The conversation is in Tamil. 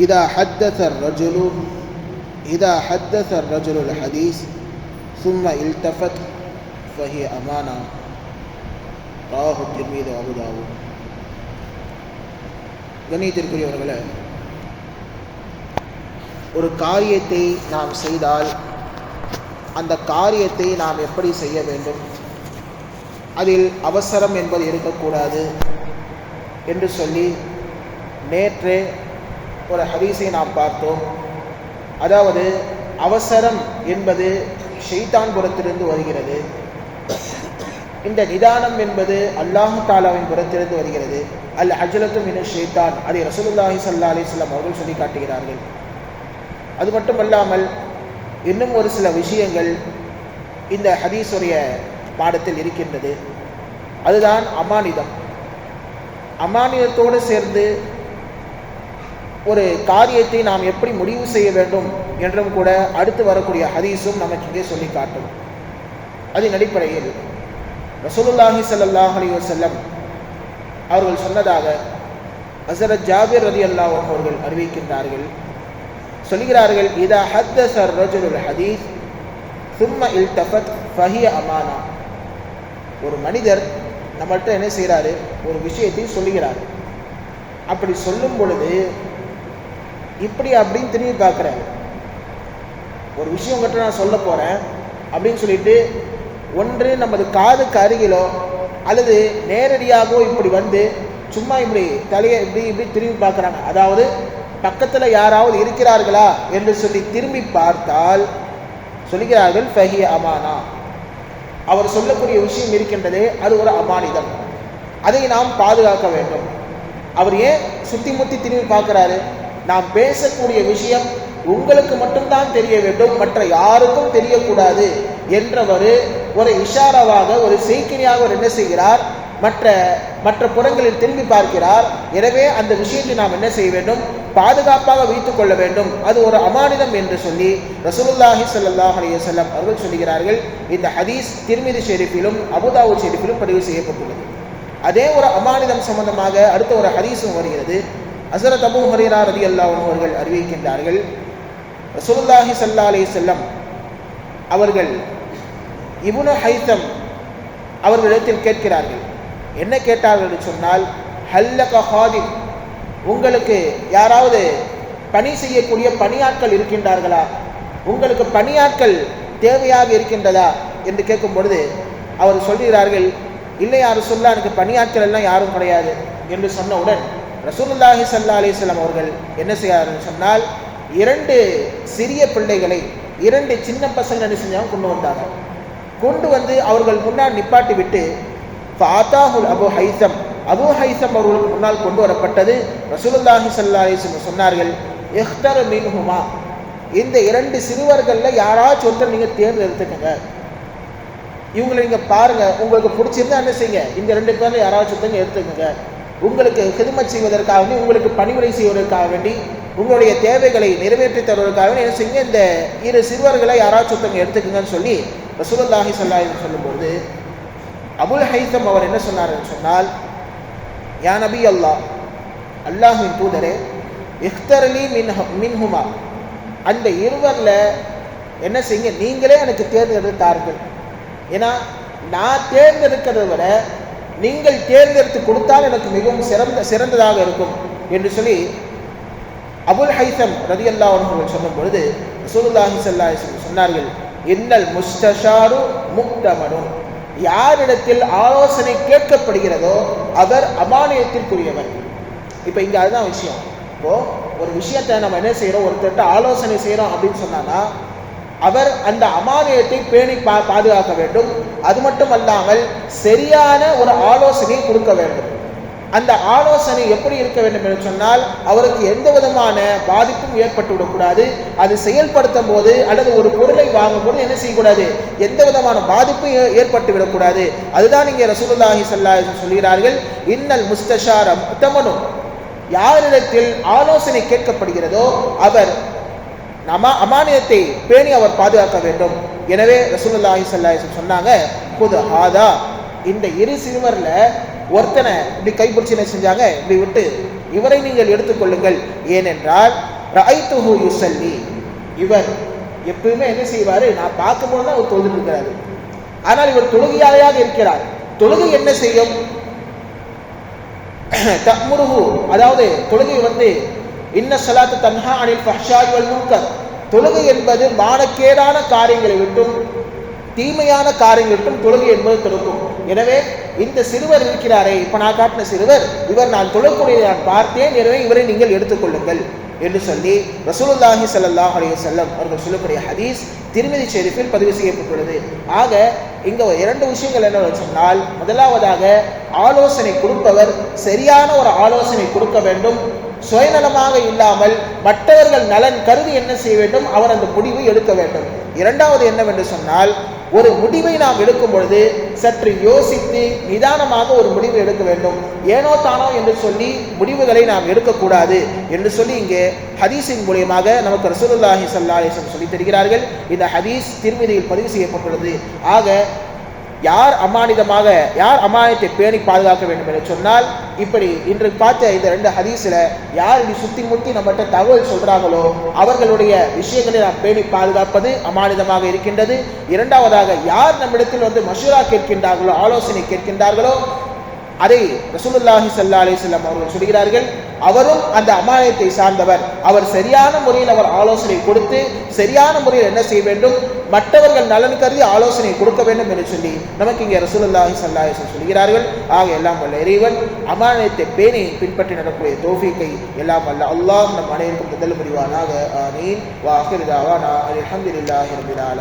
இதா ஹத்தஸ الرجل الحديث ثم التفت فهي أمانة رواه الترمذي وأبو داود. கண்ணியத்திற்குரியவர்களே, ஒரு காரியத்தை நாம் செய்தால் அந்த காரியத்தை நாம் எப்படி செய்ய வேண்டும், அதில் அவசரம் என்பது இருக்கக்கூடாது என்று சொல்லி நேற்று ஒரு ஹதீஸை நாம் பார்த்தோம். அதாவது அவசரம் என்பது ஷைத்தான் புறத்திலிருந்து வருகிறது, இந்த நிதானம் என்பது அல்லாஹ் தஆலாவின் புறத்திலிருந்து வருகிறது. அல் அஜ்லத்து மின ஷைத்தான், அதை ரசூலுல்லாஹி ஸல்லல்லாஹு அலைஹி வஸல்லம் அவர்கள் சொல்லி காட்டுகிறார்கள். அது மட்டுமல்லாமல் இன்னும் ஒரு சில விஷயங்கள் இந்த ஹதீஸுடைய பாடத்தில் இருக்கின்றது. அதுதான் அமானிதம். அமானிதத்தோடு சேர்ந்து ஒரு காரியத்தை நாம் எப்படி முடிவு செய்ய வேண்டும் என்றும் கூட அடுத்து வரக்கூடிய ஹதீஸும் நமக்கு இங்கே சொல்லி காட்டும். அதன் அடிப்படையில் ரசூலுல்லாஹி ஸல்லல்லாஹு அலைஹி வஸல்லம் அவர்கள் சொன்னதாக ஹஸரத் ஜாபிர் ரலியல்லாஹு அன்ஹு அவர்கள் அறிவிக்கின்றார்கள், சொல்கிறார்கள், இதா ஹத்தஸ الرجل الحديث ثم التفت فهي أمانة. ஒரு மனிதர் நம்மள்ட்ட என்ன செய்கிறாரு, ஒரு விஷயத்தை சொல்லுகிறார். அப்படி சொல்லும் பொழுது இப்படி அப்படின்னு திரும்பி பார்க்குறாரு. ஒரு விஷயம் உங்கள்கிட்ட நான் சொல்ல போகிறேன் அப்படின்னு சொல்லிட்டு ஒன்று நமது காதுக்கு அருகிலோ அல்லது நேரடியாகவோ இப்படி வந்து சும்மா இப்படி தலையை இப்படி இப்படி திரும்பி பார்க்குறாங்க. அதாவது பக்கத்தில் யாராவது இருக்கிறார்களா என்று சொல்லி திரும்பி பார்த்தால் சொல்லுகிறார்கள், ஃபஹிய அமானா. அவர் சொல்லக்கூடிய விஷயம் இருக்கின்றதே அது ஒரு அமானிதம், அதை நாம் பாதுகாக்க வேண்டும். அவர் ஏன் சுத்தி முத்தி திரும்பி பார்க்கிறாரு? நாம் பேசக்கூடிய விஷயம் உங்களுக்கு மட்டும்தான் தெரிய வேண்டும், மற்ற யாருக்கும் தெரியக்கூடாது என்றவர் ஒரு இஷாராவாக, ஒரு செய்கையாக என்ன செய்கிறார், மற்ற புறங்களில் திரும்பி பார்க்கிறார். எனவே அந்த விஷயத்தை நாம் என்ன செய்ய வேண்டும், பாதுகாப்பாக வைத்துக் கொள்ள வேண்டும், அது ஒரு அமானிதம் என்று சொல்லி ரசூலுல்லாஹி ஸல்லல்லாஹு அலைஹி வஸல்லம் அவர்கள் சொல்கிறார்கள். இந்த ஹதீஸ் திர்மிதி ஷெரீஃபிலும் அபூ தாவூத் ஷெரீஃபிலும் பதிவு செய்யப்பட்டுள்ளது. அதே ஒரு அமானிதம் சம்பந்தமாக அடுத்த ஒரு ஹதீஸும் வருகிறது. ஹஸரத் அபூ ஹுரைரா ரலியல்லாஹு அன்ஹு அவர்கள் அறிவிக்கின்றார்கள், ரசூலுல்லாஹி ஸல்லல்லாஹு அலைஹி வஸல்லம் அவர்கள் இப்னு ஹைத்தம் அவர்களிடத்தில் கேட்கிறார்கள். என்ன கேட்டார்கள் என்று சொன்னால், ஹல்லக ஹாதிம், உங்களுக்கு யாராவது பணி செய்யக்கூடிய பணியாட்கள் இருக்கின்றார்களா, உங்களுக்கு பணியாட்கள் தேவையாக இருக்கின்றதா என்று கேட்கும் பொழுது அவர் சொல்கிறார்கள், இல்லை யாரும் சொல்ல, எனக்கு பணியாட்கள் எல்லாம் யாரும் கிடையாது என்று சொன்னவுடன் ரசூலுல்லாஹி ஸல்லல்லாஹு அலைஹி வஸல்லம் அவர்கள் என்ன செய்கிறார்கள் சொன்னால், 2 சிறிய பிள்ளைகளை, 2 சின்ன பசங்க என்ன செஞ்சாங்க, கொண்டு வந்தாங்க. கொண்டு வந்து அவர்கள் முன்னால் நிப்பாட்டி விட்டு ஃபாதாஹுல் அபூ ஹைஸம், அபூ ஹைஸம் அவர்களுக்கு முன்னால் கொண்டு வரப்பட்டது. ரசூலுல்லாஹி ஸல்லல்லாஹு அலைஹி வஸல்லம் சொன்னார்கள், இஹ்தர் மின்ஹுமா, இந்த 2 சிறுவர்களில் யாராச்சும் ஒருத்தர் நீங்கள் தேர்ந்தெடுத்துக்கங்க. இவங்களை நீங்கள் பாருங்க, உங்களுக்கு பிடிச்சிருந்தா என்ன செய்யுங்க, இந்த 2 பேரில் யாராச்சும் ஒருத்தங்க எடுத்துக்கங்க. உங்களுக்கு ஹிதமத் செய்வதற்காக வேண்டி, உங்களுக்கு பணிவுரை செய்வதற்காக வேண்டி, உங்களுடைய தேவைகளை நிறைவேற்றி தருவதற்காக வேண்டி என்ன செய்யுங்க, இந்த 2 சிறுவர்களை யாராச்சும் ஒருத்தங்க எடுத்துக்கங்கன்னு சொல்லி ரசூலுல்லாஹி ஸல்லல்லாஹு அலைஹி வஸல்லம் சொல்லும்போது அபுல் ஹைத்தம் அவர் என்ன சொன்னார்னு சொன்னால், யா நபி அல்லாஹ், அல்லாஹ்வின் தூதரே, இஹ்தர்லி மின்ஹுமா, அந்த 2 என்ன செய்யுங்க, நீங்களே எனக்கு தேர்ந்தெடுத்தார்கள். ஏன்னா நான் தேர்ந்தெடுக்கிறத விட நீங்கள் தேர்ந்தெடுத்து கொடுத்தால் எனக்கு மிகவும் சிறந்ததாக இருக்கும் என்று சொல்லி அபுல் ஹைத்தம் ரலியல்லாஹு அன்ஹு சொல்லும் பொழுது ரசூலுல்லாஹி ஸல்லல்லாஹு அலைஹி வஸல்லம் சொன்னார்கள், இன்னல் முஸ்தஷாரு முக்தமனுன், யாரிடத்தில் ஆலோசனை கேட்கப்படுகிறதோ அவர் அமானியத்திற்குரியவர். இப்போ இங்கே அதுதான் விஷயம். இப்போ ஒரு விஷயத்தை நம்ம என்ன செய்கிறோம், ஒருத்தர்கிட்ட ஆலோசனை செய்கிறோம் அப்படின்னு சொன்னான்னா அவர் அந்த அமானியத்தை பேணி பாதுகாக்க வேண்டும். அது மட்டும் அல்லாமல் சரியான ஒரு ஆலோசனையை கொடுக்க வேண்டும். அந்த ஆலோசனை எப்படி இருக்க வேண்டும் என்று சொன்னால், அவருக்கு எந்த விதமான பாதிப்பும் ஏற்பட்டு விடக்கூடாது. அது செயல்படுத்தும் போது அல்லது ஒரு பொருளை வாங்கும் போது என்ன செய்யக்கூடாது, எந்த விதமான பாதிப்பும் ஏற்பட்டு விடக்கூடாது. அதுதான் இங்கே ரசூலுல்லாஹி ஸல்லல்லாஹு அலைஹி வஸல்லம் சொல்கிறார்கள், இன்னல் முஸ்தஷார முக்தமனு, யாரிடத்தில் ஆலோசனை கேட்கப்படுகிறதோ அவர் அமானியத்தை பேணி அவர் பாதுகாக்க வேண்டும். எனவே ரசூலுல்லாஹி ஸல்லல்லாஹு அலைஹி வஸல்லம் சொன்னாங்க, குது ஹாதா, இந்த 2 சிறுவர்ல ஒருத்தனை இப்படி கைப்பிடிச்சு என்ன செஞ்சாங்க, இப்படி விட்டு இவரை நீங்கள் எடுத்துக்கொள்ளுங்கள். ஏனென்றால் ரஐத்துஹு யுஸல்லி, இவர் எப்பவுமே என்ன செய்வாரு, நான் பார்க்கும்போது தான் அவர் தொழுது இருக்கிறாரு. ஆனால் இவர் தொழுகையாளியாக இருக்கிறார். தொழுகை என்ன செய்யும்? தஅமுருஹு, அதாவது தொழுகை இன்ன ஸலாத்து தன்ஹா அனில் ஃபஹ்ஷாஇ வல் முன்கர், தொழுகை என்பது மானக்கேடான காரியங்களை விட்டும் தீமையான காரியங்கள் விட்டும் தொழுகை என்பது தடுக்கும். எனவே இந்த சிறுவர் இருக்கிறாரே, இப்ப நான் காட்டின சிறுவர், இவர் நான் தொழக்கூடியதை நான் பார்த்தேன், எனவே இவரை நீங்கள் எடுத்துக்கொள்ளுங்கள் என்று சொல்லி ரசூலுல்லாஹி ஸல்லல்லாஹு அலைஹி வஸல்லம் அவர்கள் சொல்லக்கூடிய ஹதீஸ் திர்மிதி ஷெரீஃபில் பதிவு செய்யப்பட்டுள்ளது. ஆக இங்க இரண்டு விஷயங்கள் என்ன சொன்னால், முதலாவதாக ஆலோசனை கொடுப்பவர் சரியான ஒரு ஆலோசனை கொடுக்க வேண்டும். சுயநலமாக இல்லாமல் மற்றவர்கள் நலன் கருதி என்ன செய்ய வேண்டும், அவர் அந்த முடிவை எடுக்க வேண்டும். இரண்டாவது என்னவென்று சொன்னால், ஒரு முடிவை நாம் எடுக்கும் பொழுது சற்று யோசித்து நிதானமாக ஒரு முடிவு எடுக்க வேண்டும். ஏனோ தானோ என்று சொல்லி முடிவுகளை நாம் எடுக்கக்கூடாது என்று சொல்லி இங்கே ஹதீஸின் மூலியமாக நமக்கு ரசூலுல்லாஹி ஸல்லல்லாஹு அலைஹி வஸல்லம் சொல்லித் தருகிறார்கள். இந்த ஹதீஸ் திர்மிதியில் பதிவு செய்யப்பட்டுள்ளது. ஆக யார் அமானிதத்தை பேணி பாதுகாக்க வேண்டும் என்று சொன்னால், இப்படி இன்று பார்த்த இந்த ரெண்டு ஹதீஸ்ல யார் இப்படி சுத்தி முத்தி நம்மகிட்ட தகவல் சொல்றாங்களோ அவர்களுடைய விஷயங்களை நாம் பேணி பாதுகாப்பது அமானிதமாக இருக்கின்றது. இரண்டாவதாக யார் நம்மிடத்தில் மஷூரா கேட்கின்றார்களோ, ஆலோசனை கேட்கின்றார்களோ, அதை ரசூலுல்லாஹி ஸல்லல்லாஹு அலைஹி வஸல்லம் அவர்கள் சொல்கிறார்கள், அவரும் அந்த அமானிதத்தை சார்ந்தவர். அவர் சரியான முறையில் அவர் ஆலோசனை கொடுத்து சரியான முறையில் என்ன செய்ய வேண்டும், மற்றவர்கள் நலன் கருதி ஆலோசனை கொடுக்க வேண்டும் என்று சொல்லி நமக்கு இங்கே ரசூலுல்லாஹி ஸல்லல்லாஹு அலைஹி வஸல்லம் சொல்கிறார்கள். ஆக எல்லாம் வல்ல இறைவன் அமானிதத்தை பேணி பின்பற்றி நடக்கக்கூடிய தௌஃபீக்கை எல்லாம் வல்ல அல்லாஹ் நம் அனைவருக்கும் தந்தல் புரிவானாக. ஆமீன். வ ஆகிரு தஅவானா அல்ஹம்துலில்லாஹி ரப்பில் ஆலமீன்.